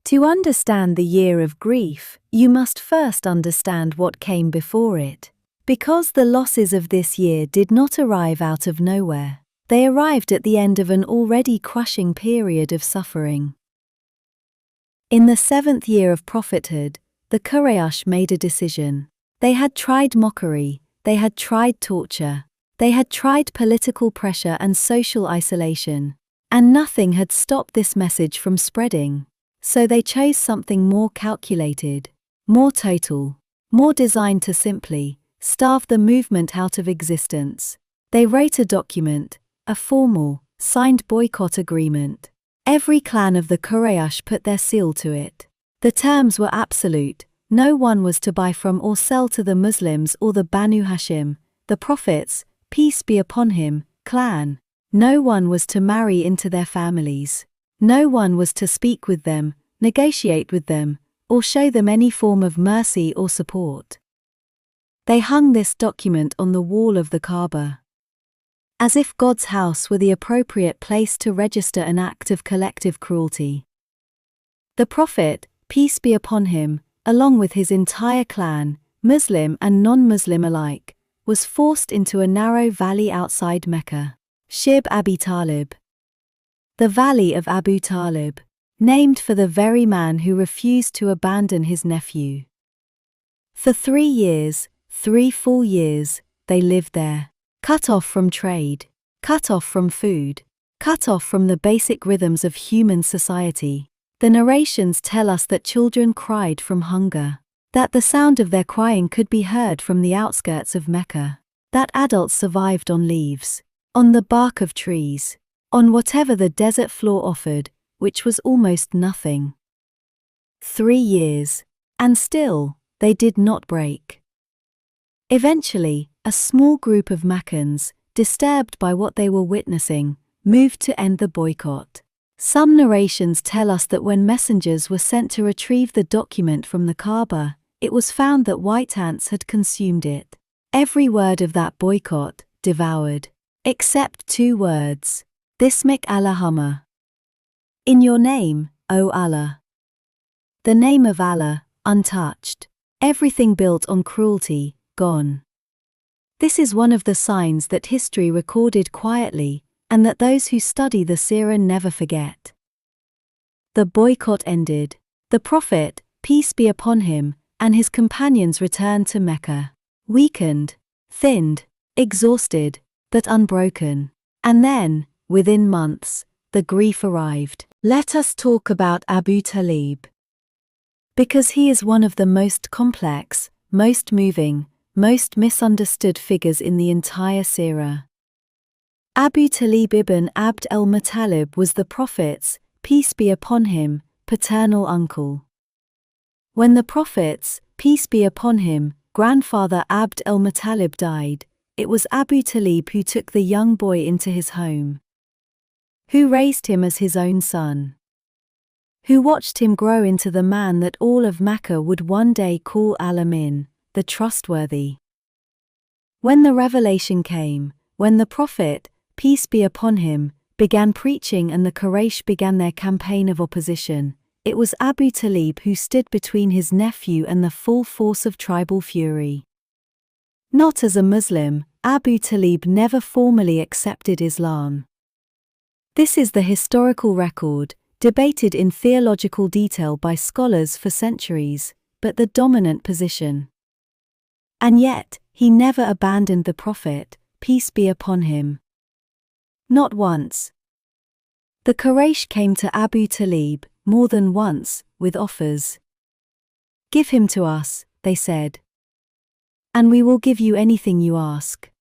To understand the year of grief, you must first understand what came before it. Because the losses of this year did not arrive out of nowhere, they arrived at the end of an already crushing period of suffering. In the 7th year of prophethood, the Quraysh made a decision. They had tried mockery, they had tried torture, they had tried political pressure and social isolation, and nothing had stopped this message from spreading. So they chose something more calculated, more total, more designed to simply starve the movement out of existence. They wrote a document, a formal, signed boycott agreement. Every clan of the Quraysh put their seal to it. The terms were absolute. No one was to buy from or sell to the Muslims or the Banu Hashim, the Prophet's, peace be upon him, clan. No one was to marry into their families. No one was to speak with them, negotiate with them, or show them any form of mercy or support. They hung this document on the wall of the Kaaba, as if God's house were the appropriate place to register an act of collective cruelty. The Prophet, peace be upon him, along with his entire clan, Muslim and non-Muslim alike, was forced into a narrow valley outside Mecca, Shib Abi Talib. The Valley of Abu Talib, named for the very man who refused to abandon his nephew. For 3 years, 3 full years, they lived there, cut off from trade, cut off from food, cut off from the basic rhythms of human society. The narrations tell us that children cried from hunger, that the sound of their crying could be heard from the outskirts of Mecca, that adults survived on leaves, on the bark of trees, on whatever the desert floor offered, which was almost nothing. 3 years, and still, they did not break. Eventually, a small group of Meccans, disturbed by what they were witnessing, moved to end the boycott. Some narrations tell us that when messengers were sent to retrieve the document from the Kaaba, it was found that white ants had consumed it. Every word of that boycott, devoured, except 2 words. Bismik Allahumma. In your name, O Allah. The name of Allah, untouched. Everything built on cruelty, gone. This is one of the signs that history recorded quietly, and that those who study the Seerah never forget. The boycott ended. The Prophet, peace be upon him, and his companions returned to Mecca, weakened, thinned, exhausted, but unbroken. And then, within months, the grief arrived. Let us talk about Abu Talib. Because he is one of the most complex, most moving, most misunderstood figures in the entire Seerah. Abu Talib ibn Abd al-Muttalib was the Prophet's, peace be upon him, paternal uncle. When the Prophet's, peace be upon him, grandfather Abd al-Muttalib died, it was Abu Talib who took the young boy into his home, who raised him as his own son, who watched him grow into the man that all of Mecca would one day call Al-Amin, the trustworthy. When the revelation came, when the Prophet, peace be upon him, began preaching and the Quraysh began their campaign of opposition, it was Abu Talib who stood between his nephew and the full force of tribal fury. Not as a Muslim, Abu Talib never formally accepted Islam. This is the historical record, debated in theological detail by scholars for centuries, but the dominant position. And yet, he never abandoned the Prophet, peace be upon him. Not once. The Quraysh came to Abu Talib, more than once, with offers. Give him to us, they said, and we will give you anything you ask.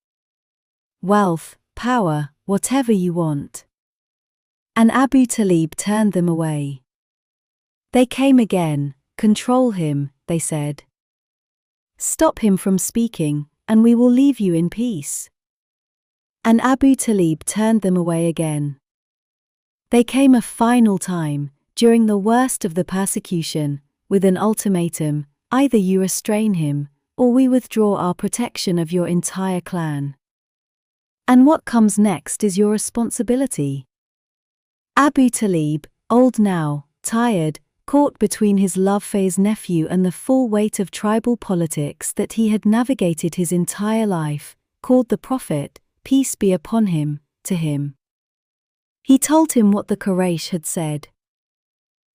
Wealth, power, whatever you want. And Abu Talib turned them away. They came again. Control him, they said. Stop him from speaking, and we will leave you in peace. And Abu Talib turned them away again. They came a final time, during the worst of the persecution, with an ultimatum: either you restrain him, or we withdraw our protection of your entire clan. And what comes next is your responsibility. Abu Talib, old now, tired, caught between his love for his nephew and the full weight of tribal politics that he had navigated his entire life, called the Prophet, peace be upon him, to him. He told him what the Quraysh had said.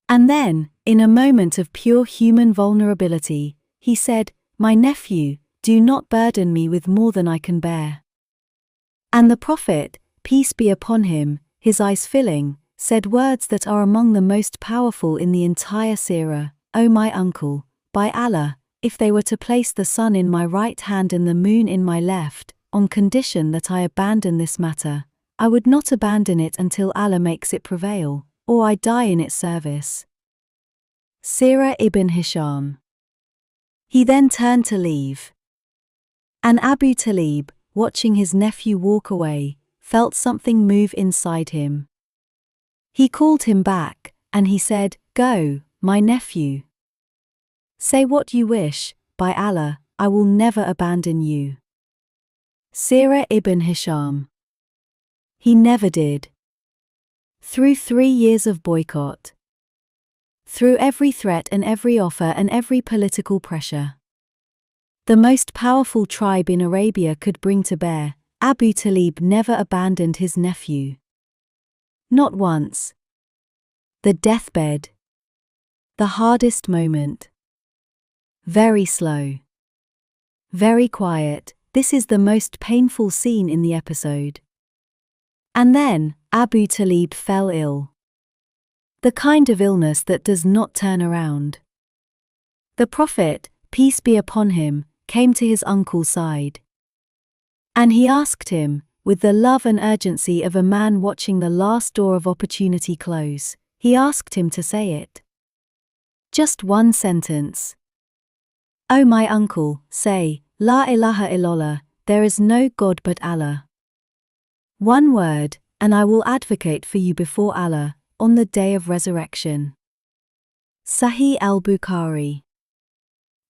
And then, in a moment of pure human vulnerability, he said, "My nephew, do not burden me with more than I can bear." And the Prophet, peace be upon him, his eyes filling, said words that are among the most powerful in the entire seerah, "O my uncle, by Allah, if they were to place the sun in my right hand and the moon in my left, on condition that I abandon this matter, I would not abandon it until Allah makes it prevail, or I die in its service." Seerah ibn Hisham. He then turned to leave. And Abu Talib, watching his nephew walk away, felt something move inside him. He called him back, and he said, "Go, my nephew. Say what you wish, by Allah, I will never abandon you." Seerah ibn Hisham. He never did. Through 3 years of boycott. Through every threat and every offer and every political pressure the most powerful tribe in Arabia could bring to bear, Abu Talib never abandoned his nephew. Not once. The deathbed. The hardest moment. Very slow. Very quiet, this is the most painful scene in the episode. And then, Abu Talib fell ill. The kind of illness that does not turn around. The Prophet, peace be upon him, came to his uncle's side. And he asked him, with the love and urgency of a man watching the last door of opportunity close, he asked him to say it. Just one sentence. "O my uncle, say, La ilaha illallah, there is no God but Allah. One word, and I will advocate for you before Allah, on the day of resurrection." Sahih al-Bukhari.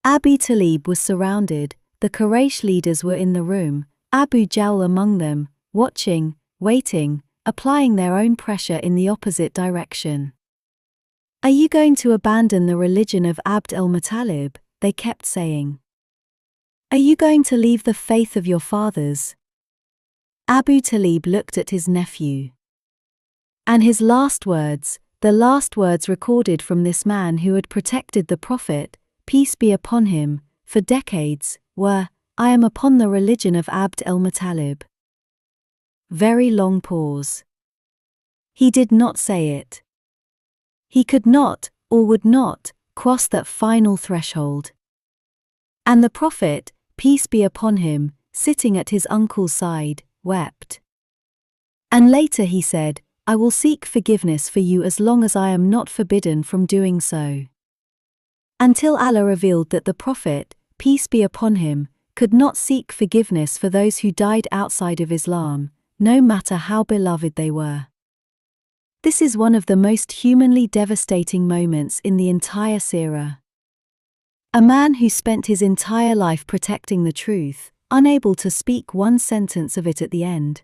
Abu Talib was surrounded, the Quraysh leaders were in the room, Abu Jahl among them, watching, waiting, applying their own pressure in the opposite direction. "Are you going to abandon the religion of Abd al-Muttalib?" they kept saying. "Are you going to leave the faith of your fathers?" Abu Talib looked at his nephew. And his last words, the last words recorded from this man who had protected the Prophet, peace be upon him, for decades, were, "I am upon the religion of Abd al-Muttalib." Very long pause. He did not say it. He could not, or would not, cross that final threshold. And the Prophet, peace be upon him, sitting at his uncle's side, wept. And later he said, "I will seek forgiveness for you as long as I am not forbidden from doing so." Until Allah revealed that the Prophet, peace be upon him, could not seek forgiveness for those who died outside of Islam, no matter how beloved they were. This is one of the most humanly devastating moments in the entire seerah. A man who spent his entire life protecting the truth, unable to speak one sentence of it at the end.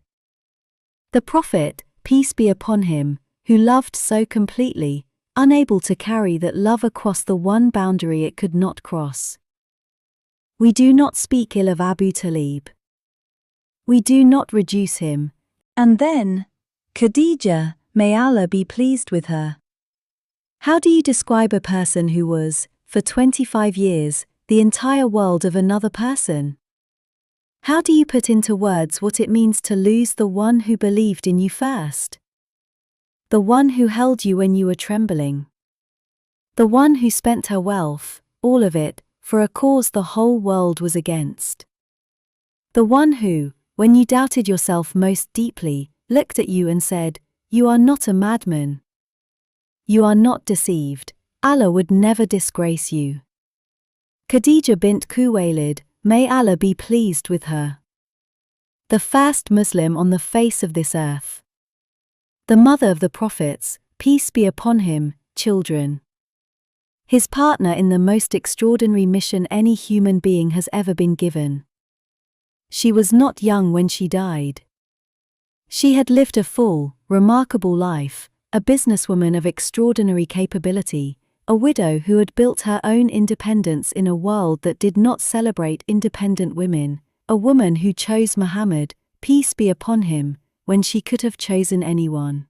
The Prophet, peace be upon him, who loved so completely, unable to carry that love across the one boundary it could not cross. We do not speak ill of Abu Talib. We do not reduce him. And then, Khadijah, may Allah be pleased with her. How do you describe a person who was, for 25 years, the entire world of another person? How do you put into words what it means to lose the one who believed in you first? The one who held you when you were trembling. The one who spent her wealth, all of it, for a cause the whole world was against. The one who, when you doubted yourself most deeply, looked at you and said, "You are not a madman. You are not deceived. Allah would never disgrace you." Khadijah bint Khuwaylid, may Allah be pleased with her. The first Muslim on the face of this earth. The mother of the prophets, peace be upon him, children. His partner in the most extraordinary mission any human being has ever been given. She was not young when she died. She had lived a full, remarkable life, a businesswoman of extraordinary capability, a widow who had built her own independence in a world that did not celebrate independent women, a woman who chose Muhammad, peace be upon him, when she could have chosen anyone.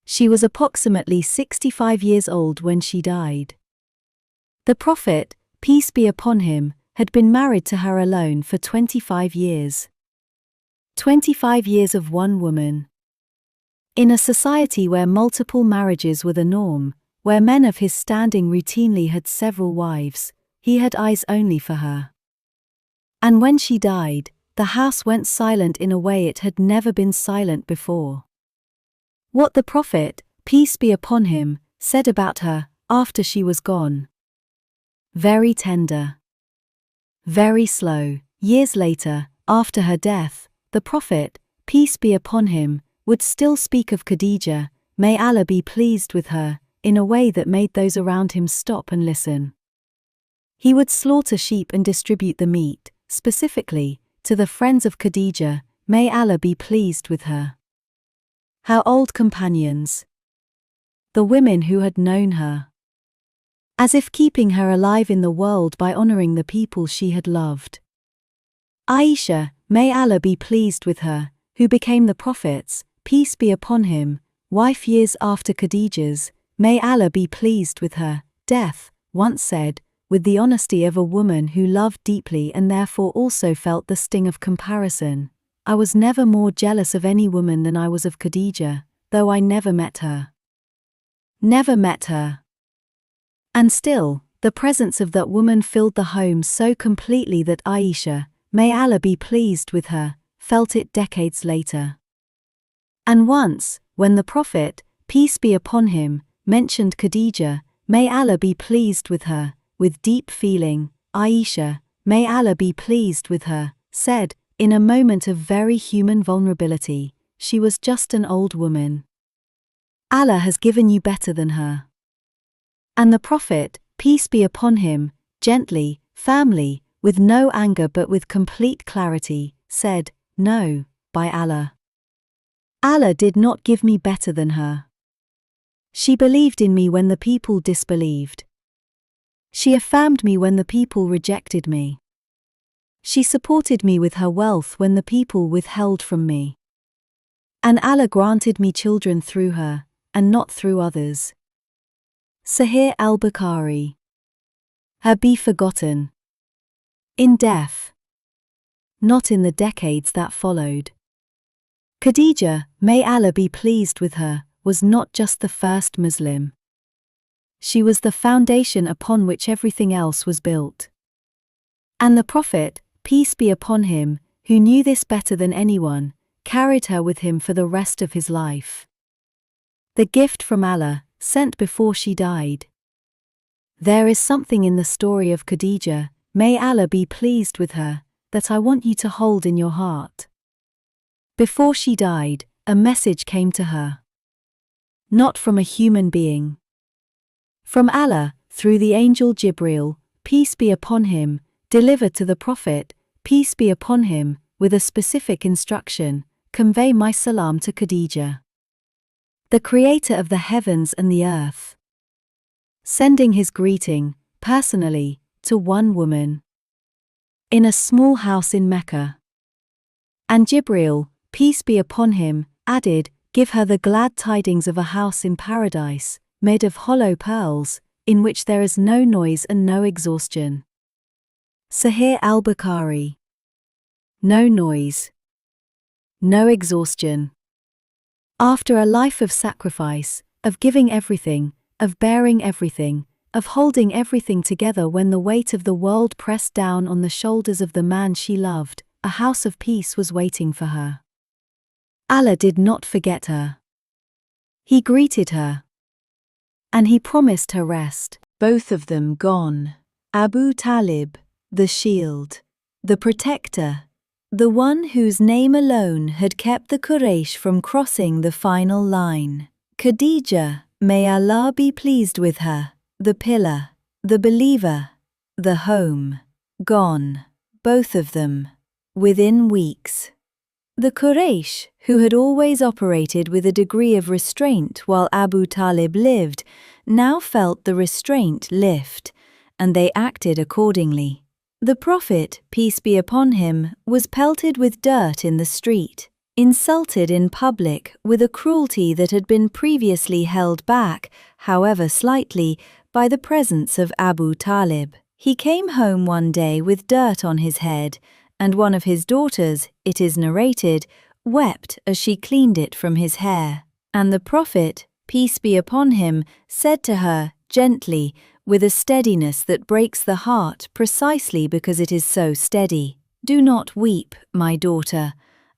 She was approximately 65 years old when she died. The Prophet, peace be upon him, had been married to her alone for 25 years. 25 years of one woman. In a society where multiple marriages were the norm, where men of his standing routinely had several wives, he had eyes only for her. And when she died, the house went silent in a way it had never been silent before. What the Prophet, peace be upon him, said about her after she was gone. Very tender. Very slow. Years later, after her death, the Prophet, peace be upon him, would still speak of Khadijah, may Allah be pleased with her, in a way that made those around him stop and listen. He would slaughter sheep and distribute the meat, specifically, to the friends of Khadijah, may Allah be pleased with her. Her old companions. The women who had known her. As if keeping her alive in the world by honoring the people she had loved. Aisha, may Allah be pleased with her, who became the Prophet's, peace be upon him, wife years after Khadijah's, may Allah be pleased with her, death, once said, with the honesty of a woman who loved deeply and therefore also felt the sting of comparison, I was never more jealous of any woman than I was of Khadijah, though I never met her. Never met her. And still, the presence of that woman filled the home so completely that Aisha, may Allah be pleased with her, felt it decades later. And once, when the Prophet, peace be upon him, mentioned Khadijah, may Allah be pleased with her, with deep feeling, Aisha, may Allah be pleased with her, said, in a moment of very human vulnerability, she was just an old woman. Allah has given you better than her. And the Prophet, peace be upon him, gently, firmly, with no anger but with complete clarity, said, no, by Allah. Allah did not give me better than her. She believed in me when the people disbelieved. She affirmed me when the people rejected me. She supported me with her wealth when the people withheld from me. And Allah granted me children through her, and not through others. Sahih al-Bukhari. Her be forgotten. In death. Not in the decades that followed. Khadijah, may Allah be pleased with her, was not just the first Muslim. She was the foundation upon which everything else was built. And the Prophet, peace be upon him, who knew this better than anyone, carried her with him for the rest of his life. The gift from Allah, sent before she died. There is something in the story of Khadijah, may Allah be pleased with her, that I want you to hold in your heart. Before she died, a message came to her. Not from a human being. From Allah, through the angel Jibril, peace be upon him, delivered to the Prophet, peace be upon him, with a specific instruction, convey my salam to Khadijah, the creator of the heavens and the earth. Sending his greeting, personally, to one woman. In a small house in Mecca. And Jibril, peace be upon him, added, give her the glad tidings of a house in paradise, made of hollow pearls, in which there is no noise and no exhaustion. Sahih al-Bukhari. No noise. No exhaustion. After a life of sacrifice, of giving everything, of bearing everything, of holding everything together when the weight of the world pressed down on the shoulders of the man she loved, a house of peace was waiting for her. Allah did not forget her. He greeted her. And he promised her rest. Both of them gone. Abu Talib, the shield, the protector, the one whose name alone had kept the Quraysh from crossing the final line. Khadijah, may Allah be pleased with her, the pillar, the believer, the home, gone, both of them, within weeks. The Quraysh, who had always operated with a degree of restraint while Abu Talib lived, now felt the restraint lift, and they acted accordingly. The Prophet, peace be upon him, was pelted with dirt in the street, insulted in public with a cruelty that had been previously held back, however slightly, by the presence of Abu Talib. He came home one day with dirt on his head, and one of his daughters, it is narrated, wept as she cleaned it from his hair. And the Prophet, peace be upon him, said to her, gently, with a steadiness that breaks the heart precisely because it is so steady, "Do not weep, my daughter.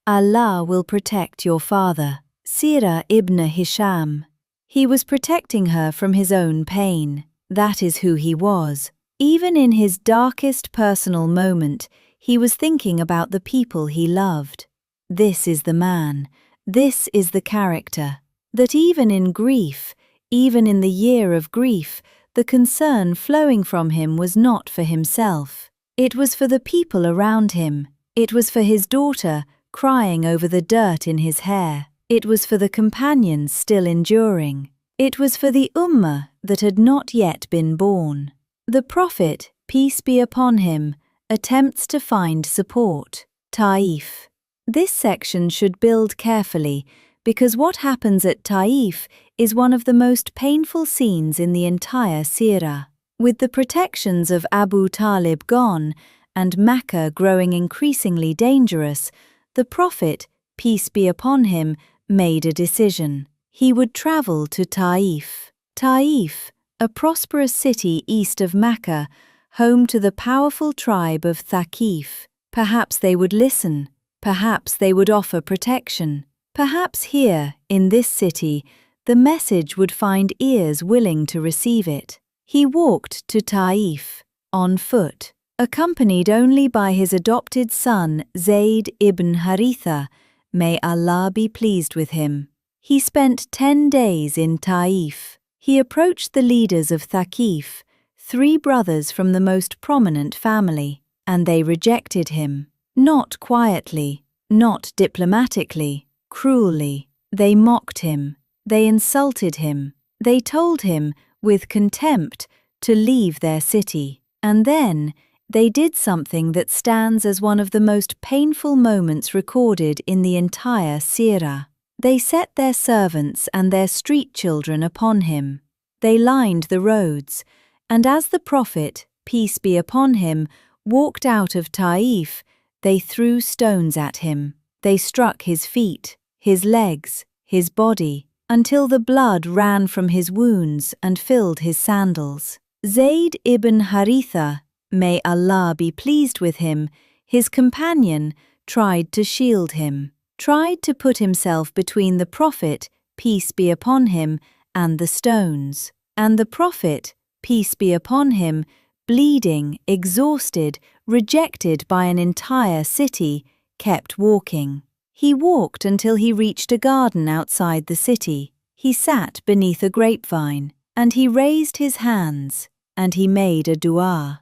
Allah will protect your father." Sirah ibn Hisham. He was protecting her from his own pain. That is who he was. Even in his darkest personal moment, he was thinking about the people he loved. This is the man, this is the character, that even in grief, even in the year of grief, the concern flowing from him was not for himself. It was for the people around him. It was for his daughter, crying over the dirt in his hair. It was for the companions still enduring. It was for the Ummah that had not yet been born. The Prophet, peace be upon him, attempts to find support. Taif. This section should build carefully, because what happens at Taif is one of the most painful scenes in the entire Sirah. With the protections of Abu Talib gone, and Mecca growing increasingly dangerous, the Prophet, peace be upon him, made a decision. He would travel to Taif. Taif, a prosperous city east of Mecca, home to the powerful tribe of Thaqif. Perhaps they would listen. Perhaps they would offer protection. Perhaps here, in this city, the message would find ears willing to receive it. He walked to Taif, on foot, accompanied only by his adopted son Zayd ibn Haritha, may Allah be pleased with him. He spent 10 days in Taif. He approached the leaders of Thaqif, 3 brothers from the most prominent family, and they rejected him. Not quietly, not diplomatically, cruelly. They mocked him. They insulted him. They told him, with contempt, to leave their city. And then, they did something that stands as one of the most painful moments recorded in the entire Sirah. They set their servants and their street children upon him. They lined the roads, and as the Prophet, peace be upon him, walked out of Taif, they threw stones at him. They struck his feet, his legs, his body, until the blood ran from his wounds and filled his sandals. Zayd ibn Haritha, may Allah be pleased with him, his companion, tried to shield him, tried to put himself between the Prophet, peace be upon him, and the stones. And the Prophet, peace be upon him, bleeding, exhausted, rejected by an entire city, kept walking. He walked until he reached a garden outside the city. He sat beneath a grapevine, and he raised his hands, and he made a dua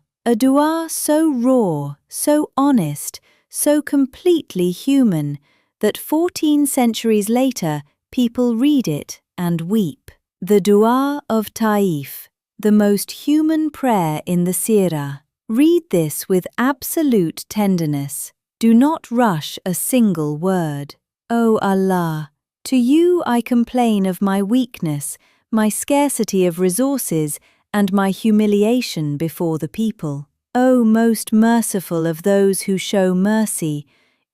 so raw, so honest, so completely human, that 14 centuries later people read it and weep. The dua of Taif, the most human prayer in the Sirah. Read this with absolute tenderness. Do not rush a single word. O Allah, to you I complain of my weakness, my scarcity of resources, and my humiliation before the people. O most merciful of those who show mercy,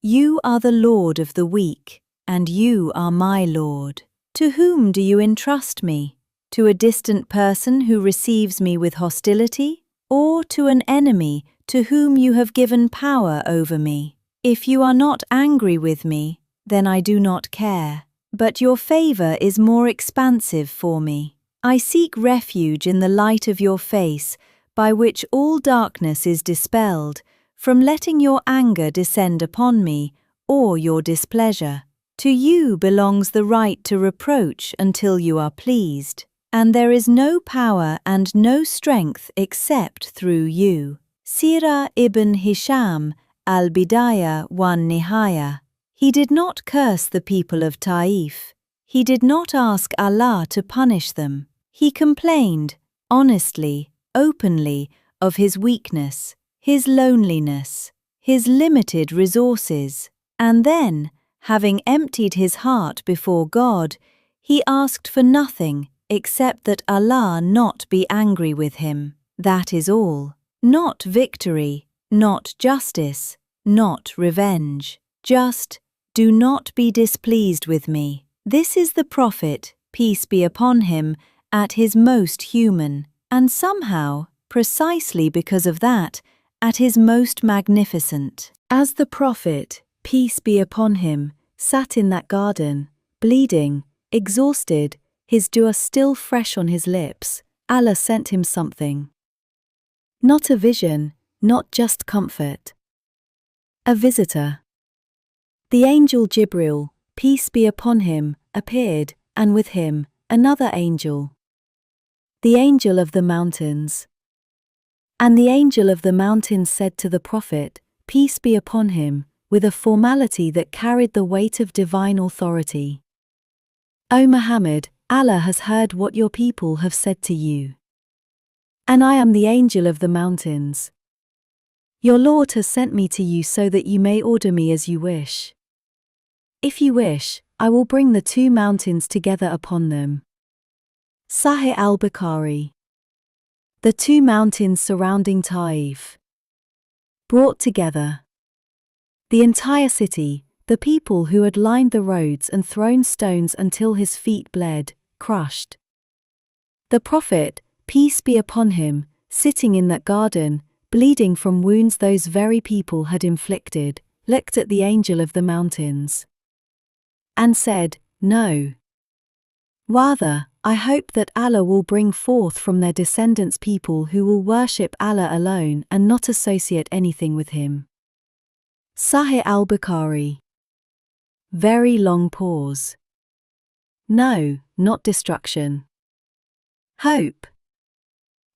you are the Lord of the weak, and you are my Lord. To whom do you entrust me? To a distant person who receives me with hostility, or to an enemy to whom you have given power over me? If you are not angry with me, then I do not care, but your favor is more expansive for me. I seek refuge in the light of your face, by which all darkness is dispelled, from letting your anger descend upon me, or your displeasure. To you belongs the right to reproach until you are pleased, and there is no power and no strength except through you. Sirah ibn Hisham, al-Bidayah wa Nihaya. He did not curse the people of Taif. He did not ask Allah to punish them. He complained, honestly, openly, of his weakness, his loneliness, his limited resources, and then, having emptied his heart before God, he asked for nothing except that Allah not be angry with him. That is all. Not victory, not justice, not revenge. Just, do not be displeased with me. This is the Prophet, peace be upon him, at his most human, and somehow, precisely because of that, at his most magnificent. As the Prophet, peace be upon him, sat in that garden, bleeding, exhausted, his dua still fresh on his lips, Allah sent him something. Not a vision, not just comfort. A visitor. The angel Jibril, peace be upon him, appeared, and with him, another angel. The angel of the mountains. And the angel of the mountains said to the Prophet, peace be upon him, with a formality that carried the weight of divine authority. O Muhammad, Allah has heard what your people have said to you. And I am the angel of the mountains. Your Lord has sent me to you so that you may order me as you wish. If you wish, I will bring the two mountains together upon them. Sahih al-Bukhari. The two mountains surrounding Taif. Brought together. The entire city, the people who had lined the roads and thrown stones until his feet bled, crushed. The Prophet, peace be upon him, sitting in that garden, bleeding from wounds those very people had inflicted, looked at the angel of the mountains. And said, no. Rather, I hope that Allah will bring forth from their descendants people who will worship Allah alone and not associate anything with him. Sahih al-Bukhari. Very long pause. No, not destruction. Hope.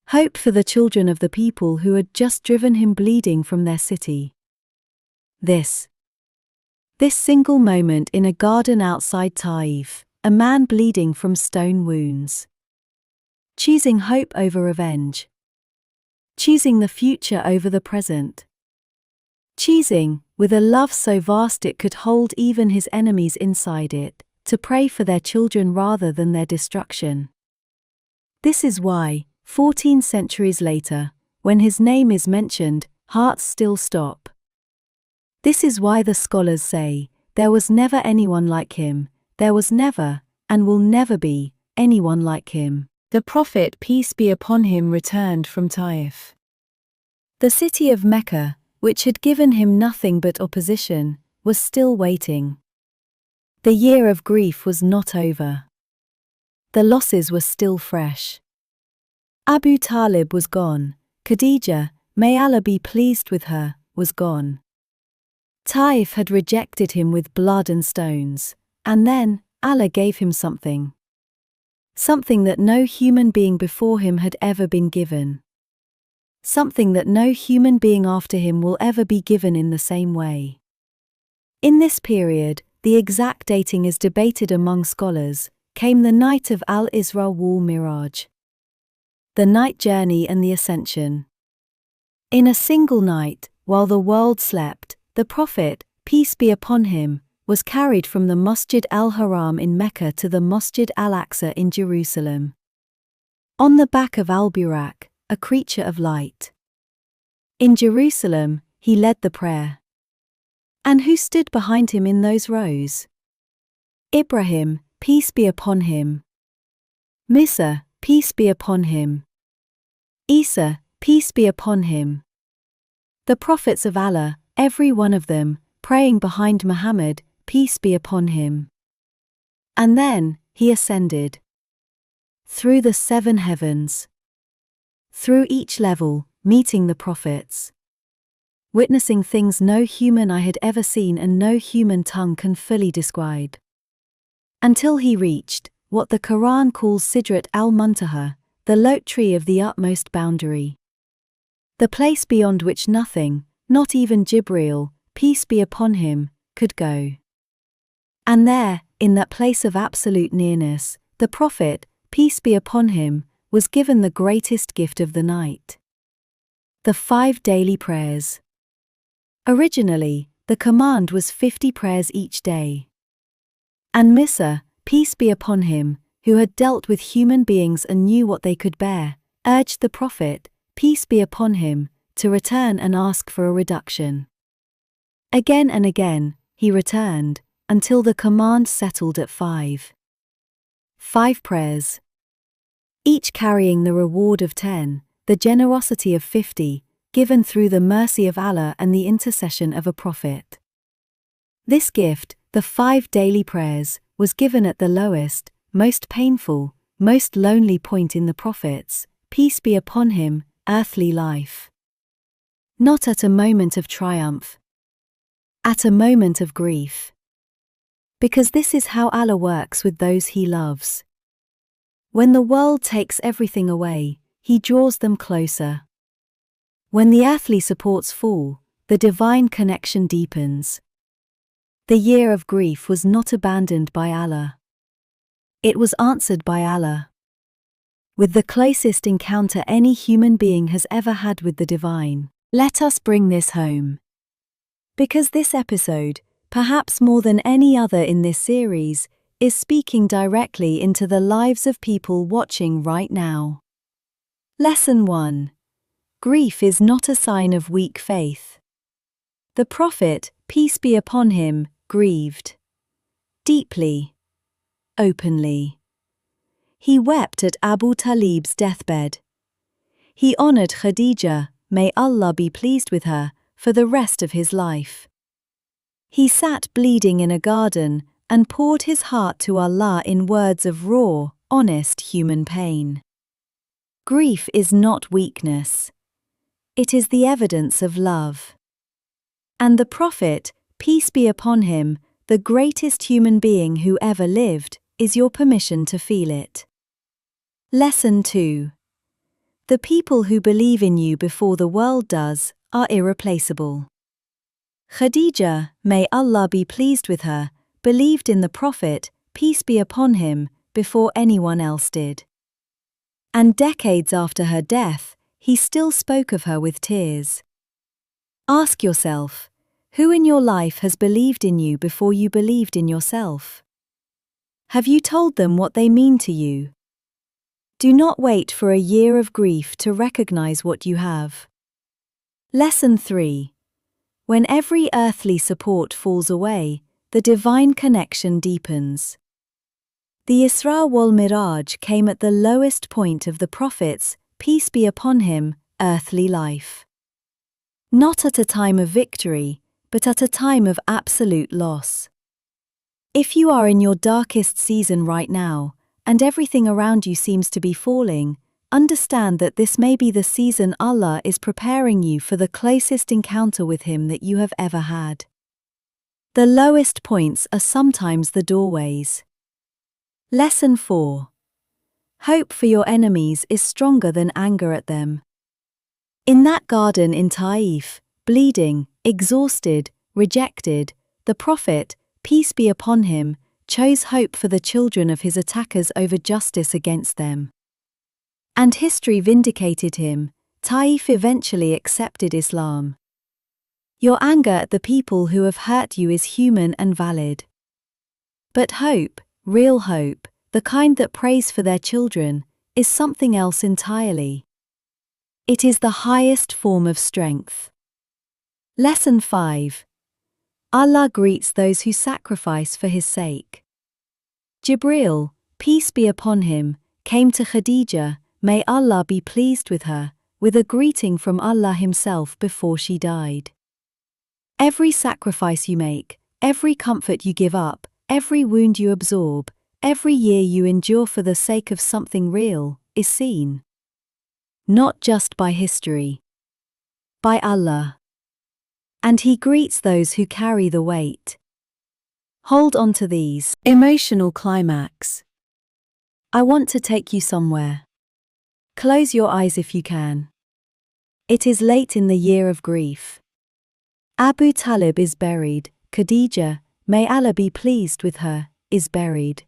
Hope for the children of the people who had just driven him bleeding from their city. This single moment in a garden outside Taif, a man bleeding from stone wounds. Choosing hope over revenge. Choosing the future over the present. Choosing, with a love so vast it could hold even his enemies inside it, to pray for their children rather than their destruction. This is why, 14 centuries later, when his name is mentioned, hearts still stop. This is why the scholars say, there was never anyone like him, there was never, and will never be, anyone like him. The Prophet, peace be upon him, returned from Taif. The city of Mecca, which had given him nothing but opposition, was still waiting. The year of grief was not over. The losses were still fresh. Abu Talib was gone, Khadijah, may Allah be pleased with her, was gone. Taif had rejected him with blood and stones, and then, Allah gave him something. Something that no human being before him had ever been given. Something that no human being after him will ever be given in the same way. In this period, the exact dating is debated among scholars, came the night of Al-Isra wal Miraj. The night journey and the ascension. In a single night, while the world slept, the Prophet, peace be upon him, was carried from the Masjid al-Haram in Mecca to the Masjid al-Aqsa in Jerusalem. On the back of al-Buraq, a creature of light. In Jerusalem, he led the prayer. And who stood behind him in those rows? Ibrahim, peace be upon him. Musa, peace be upon him. Isa, peace be upon him. The prophets of Allah, every one of them, praying behind Muhammad, peace be upon him. And then, he ascended. Through the 7 heavens. Through each level, meeting the prophets. Witnessing things no human eye had ever seen and no human tongue can fully describe. Until he reached, what the Quran calls Sidrat al-Muntaha, the lote tree of the utmost boundary. The place beyond which nothing, not even Jibril, peace be upon him, could go. And there, in that place of absolute nearness, the Prophet, peace be upon him, was given the greatest gift of the night: the 5 daily prayers. Originally, the command was 50 prayers each day. And Misa, peace be upon him, who had dealt with human beings and knew what they could bear, urged the Prophet, peace be upon him, to return and ask for a reduction. Again and again, he returned, until the command settled at 5. 5 prayers, each carrying the reward of 10, the generosity of 50, given through the mercy of Allah and the intercession of a prophet. This gift, the 5 daily prayers, was given at the lowest, most painful, most lonely point in the Prophet's, peace be upon him, earthly life. Not at a moment of triumph, at a moment of grief. Because this is how Allah works with those He loves. When the world takes everything away, He draws them closer. When the earthly supports fall, the divine connection deepens. The year of grief was not abandoned by Allah. It was answered by Allah, with the closest encounter any human being has ever had with the divine. Let us bring this home. Because this episode, perhaps more than any other in this series, is speaking directly into the lives of people watching right now. Lesson 1. Grief is not a sign of weak faith. The Prophet, peace be upon him, grieved deeply, openly. He wept at Abu Talib's deathbed. He honored Khadijah, may Allah be pleased with her, for the rest of his life. He sat bleeding in a garden and poured his heart to Allah in words of raw, honest human pain. Grief is not weakness. It is the evidence of love. And the Prophet, peace be upon him, the greatest human being who ever lived, is your permission to feel it. Lesson 2. The people who believe in you before the world does are irreplaceable. Khadijah, may Allah be pleased with her, believed in the Prophet, peace be upon him, before anyone else did. And decades after her death, he still spoke of her with tears. Ask yourself, who in your life has believed in you before you believed in yourself? Have you told them what they mean to you? Do not wait for a year of grief to recognize what you have. Lesson 3. When every earthly support falls away, the divine connection deepens. The Isra wal Miraj came at the lowest point of the Prophet's, peace be upon him, earthly life. Not at a time of victory, but at a time of absolute loss. If you are in your darkest season right now, and everything around you seems to be falling, understand that this may be the season Allah is preparing you for the closest encounter with Him that you have ever had. The lowest points are sometimes the doorways. Lesson 4. Hope for your enemies is stronger than anger at them. In that garden in Taif, bleeding, exhausted, rejected, the Prophet, peace be upon him, chose hope for the children of his attackers over justice against them. And history vindicated him. Taif eventually accepted Islam. Your anger at the people who have hurt you is human and valid. But hope, real hope, the kind that prays for their children, is something else entirely. It is the highest form of strength. Lesson 5. Allah greets those who sacrifice for His sake. Jibreel, peace be upon him, came to Khadijah, may Allah be pleased with her, with a greeting from Allah Himself before she died. Every sacrifice you make, every comfort you give up, every wound you absorb, every year you endure for the sake of something real, is seen. Not just by history. By Allah. And He greets those who carry the weight. Hold on to these. Emotional climax. I want to take you somewhere. Close your eyes if you can. It is late in the year of grief. Abu Talib is buried, Khadijah, may Allah be pleased with her, is buried.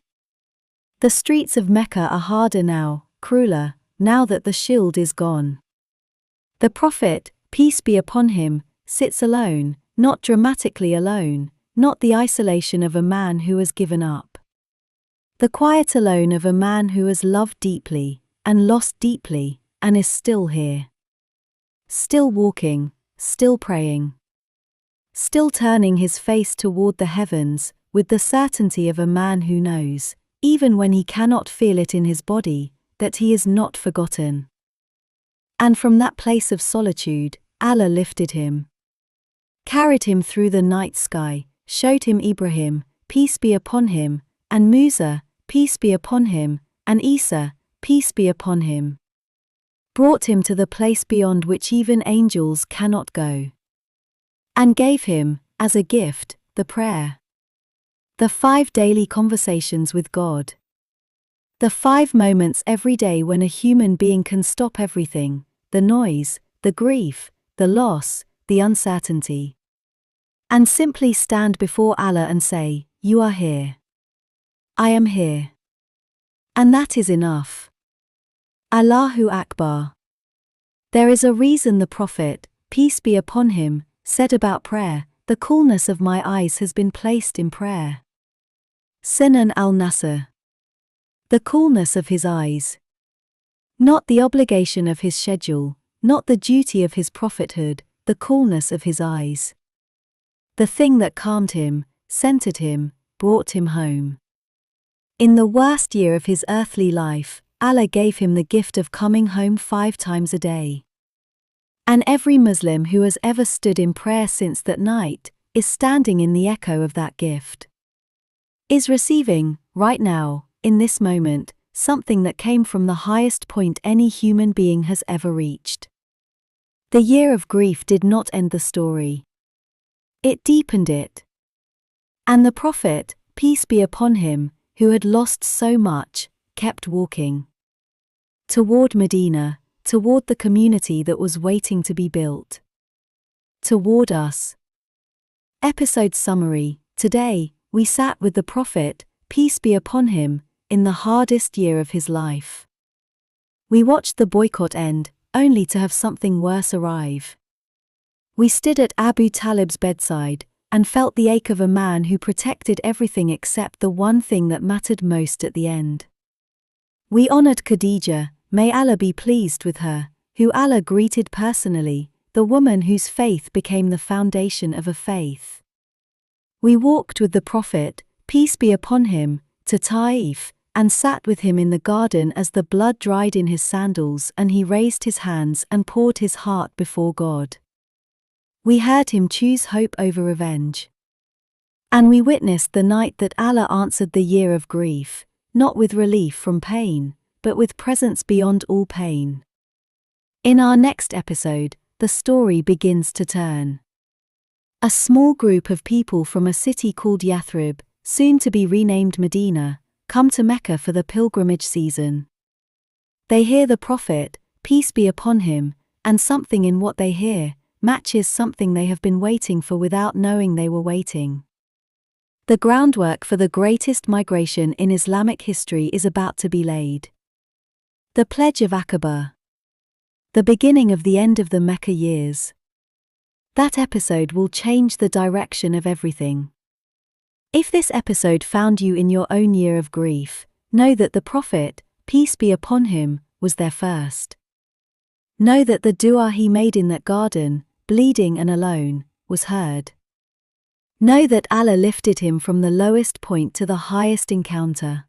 The streets of Mecca are harder now, crueler, now that the shield is gone. The Prophet, peace be upon him, sits alone, not dramatically alone, not the isolation of a man who has given up. The quiet alone of a man who has loved deeply, and lost deeply, and is still here. Still walking, still praying. Still turning his face toward the heavens, with the certainty of a man who knows, even when he cannot feel it in his body, that he is not forgotten. And from that place of solitude, Allah lifted him. Carried him through the night sky, showed him Ibrahim, peace be upon him, and Musa, peace be upon him, and Isa, peace be upon him. Brought him to the place beyond which even angels cannot go. And gave him, as a gift, the prayer. The 5 daily conversations with God. The 5 moments every day when a human being can stop everything, the noise, the grief, the loss, the uncertainty. And simply stand before Allah and say, "You are here. I am here." And that is enough. Allahu Akbar. There is a reason the Prophet, peace be upon him, said about prayer, "The coolness of my eyes has been placed in prayer." Sinan al-Nasr. The coolness of his eyes. Not the obligation of his schedule, not the duty of his prophethood, the coolness of his eyes. The thing that calmed him, centered him, brought him home. In the worst year of his earthly life, Allah gave him the gift of coming home 5 times a day. And every Muslim who has ever stood in prayer since that night, is standing in the echo of that gift. Is receiving, right now, in this moment, something that came from the highest point any human being has ever reached. The year of grief did not end the story. It deepened it. And the Prophet, peace be upon him, who had lost so much, kept walking. Toward Medina, toward the community that was waiting to be built. Toward us. Episode summary. Today, we sat with the Prophet, peace be upon him, in the hardest year of his life. We watched the boycott end, only to have something worse arrive. We stood at Abu Talib's bedside, and felt the ache of a man who protected everything except the one thing that mattered most at the end. We honored Khadijah, may Allah be pleased with her, who Allah greeted personally, the woman whose faith became the foundation of a faith. We walked with the Prophet, peace be upon him, to Taif, and sat with him in the garden as the blood dried in his sandals and he raised his hands and poured his heart before God. We heard him choose hope over revenge. And we witnessed the night that Allah answered the year of grief, not with relief from pain, but with presence beyond all pain. In our next episode, the story begins to turn. A small group of people from a city called Yathrib, soon to be renamed Medina, come to Mecca for the pilgrimage season. They hear the Prophet, peace be upon him, and something in what they hear matches something they have been waiting for without knowing they were waiting. The groundwork for the greatest migration in Islamic history is about to be laid. The Pledge of Aqaba. The beginning of the end of the Mecca years. That episode will change the direction of everything. If this episode found you in your own year of grief, know that the Prophet, peace be upon him, was there first. Know that the dua he made in that garden, bleeding and alone, was heard. Know that Allah lifted him from the lowest point to the highest encounter.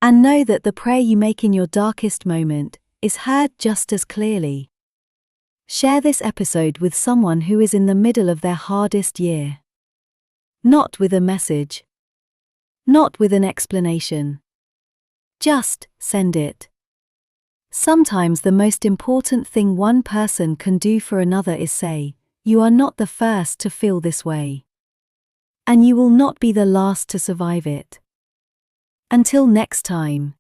And know that the prayer you make in your darkest moment is heard just as clearly. Share this episode with someone who is in the middle of their hardest year. Not with a message. Not with an explanation. Just send it. Sometimes the most important thing one person can do for another is say, "You are not the first to feel this way. And you will not be the last to survive it." Until next time.